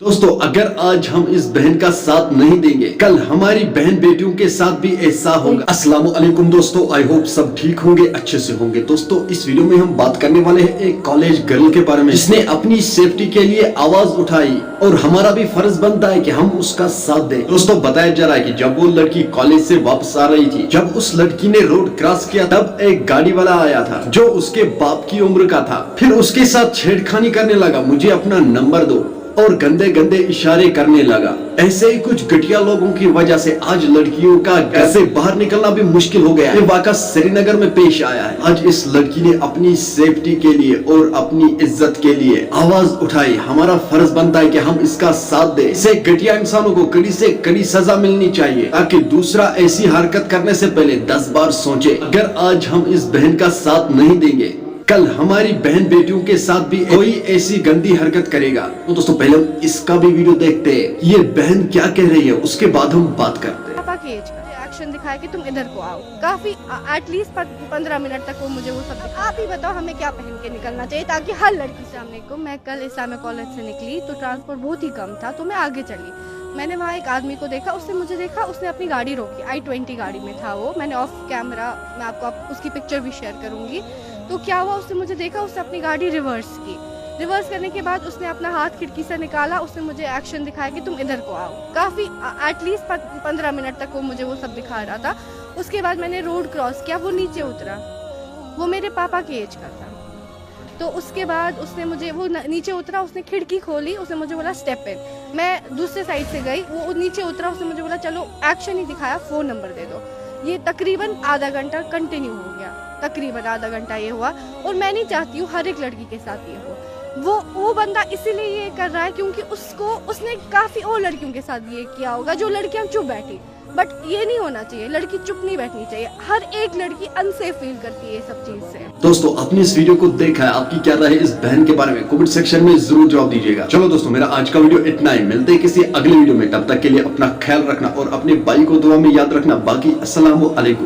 दोस्तों, अगर आज हम इस बहन का साथ नहीं देंगे, कल हमारी बहन बेटियों के साथ भी ऐसा होगा। अस्सलाम वालेकुम दोस्तों, आई होप सब ठीक होंगे, अच्छे से होंगे। दोस्तों, इस वीडियो में हम बात करने वाले हैं एक कॉलेज गर्ल के बारे में जिसने अपनी सेफ्टी के लिए आवाज उठाई और हमारा भी फर्ज बनता है कि हम उसका साथ दें। दोस्तों, बताया जा रहा है कि जब वो लड़की कॉलेज से वापस आ रही थी, जब उस लड़की ने रोड क्रॉस किया, तब एक गाड़ी वाला आया था जो उसके बाप की उम्र का था। फिर उसके साथ छेड़खानी करने लगा, मुझे अपना नंबर दो, और गंदे गंदे इशारे करने लगा। ऐसे ही कुछ घटिया लोगों की वजह से आज लड़कियों का घर से बाहर निकलना भी मुश्किल हो गया है। ये वाकया श्रीनगर में पेश आया है। आज इस लड़की ने अपनी सेफ्टी के लिए और अपनी इज्जत के लिए आवाज उठाई। हमारा फर्ज बनता है कि हम इसका साथ दें। ऐसे घटिया इंसानों को कड़ी से कड़ी सजा मिलनी चाहिए, ताकि दूसरा ऐसी हरकत करने से पहले 10 बार सोचे। अगर आज हम इस बहन का साथ नहीं देंगे, कल हमारी बहन बेटियों के साथ भी कोई ऐसी गंदी हरकत करेगा। तो दोस्तों, पहले हम इसका भी वीडियो देखते हैं, ये बहन क्या कह रही है, उसके बाद हम बात करते हैं। पापा की एज का एक्शन दिखाया कि तुम इधर को आओ। काफी एटलीस्ट 15 मिनट तक वो मुझे वो सब दिखा। आप ही बताओ हमें क्या पहन के निकलना चाहिए ताकि हर लड़की सामने को। मैं कल इस्लामिक कॉलेज से निकली तो ट्रांसपोर्ट बहुत ही कम था, तो मैं आगे चली। मैंने वहाँ एक आदमी को देखा, उसने मुझे देखा, उसने अपनी गाड़ी रोकी। i20 गाड़ी में था वो। मैंने ऑफ कैमरा, मैं आपको उसकी पिक्चर भी शेयर करूंगी। तो क्या हुआ, उसने मुझे देखा, उसने अपनी गाड़ी रिवर्स की। रिवर्स करने के बाद उसने अपना हाथ खिड़की से निकाला, उसने मुझे एक्शन दिखाया कि तुम इधर को आओ। काफ़ी एटलीस्ट 15 मिनट तक वो मुझे वो सब दिखा रहा था। उसके बाद मैंने रोड क्रॉस किया, वो नीचे उतरा। वो मेरे पापा की एज का था। तो उसके बाद उसने मुझे, वो नीचे उतरा, उसने खिड़की खोली, उसने मुझे बोला स्टेप इन। मैं दूसरे साइड से गई, वो नीचे उतरा, उसने मुझे बोला चलो, एक्शन ही दिखाया, फ़ोन नंबर दे दो। ये तकरीबन आधा घंटा कंटिन्यू हो गया, तकरीबन आधा घंटा ये हुआ। और मैं नहीं चाहती हूँ हर एक लड़की के साथ ये हो। वो बंदा इसीलिए ये कर रहा है क्योंकि उसने काफ़ी और लड़कियों के साथ ये किया होगा, जो लड़कियाँ चुप बैठी। बट ये नहीं होना चाहिए, लड़की चुप नहीं बैठनी चाहिए। हर एक लड़की अनसेफ फील करती है ये सब चीज से। दोस्तों, आपने इस वीडियो को देखा है, आपकी क्या राय है इस बहन के बारे में, कमेंट सेक्शन में जरूर जवाब दीजिएगा। चलो दोस्तों, मेरा आज का वीडियो इतना ही। मिलते हैं किसी अगले वीडियो में, तब तक के लिए अपना ख्याल रखना और अपने भाई को दुआ में याद रखना। बाकी अस्सलाम वालेकुम।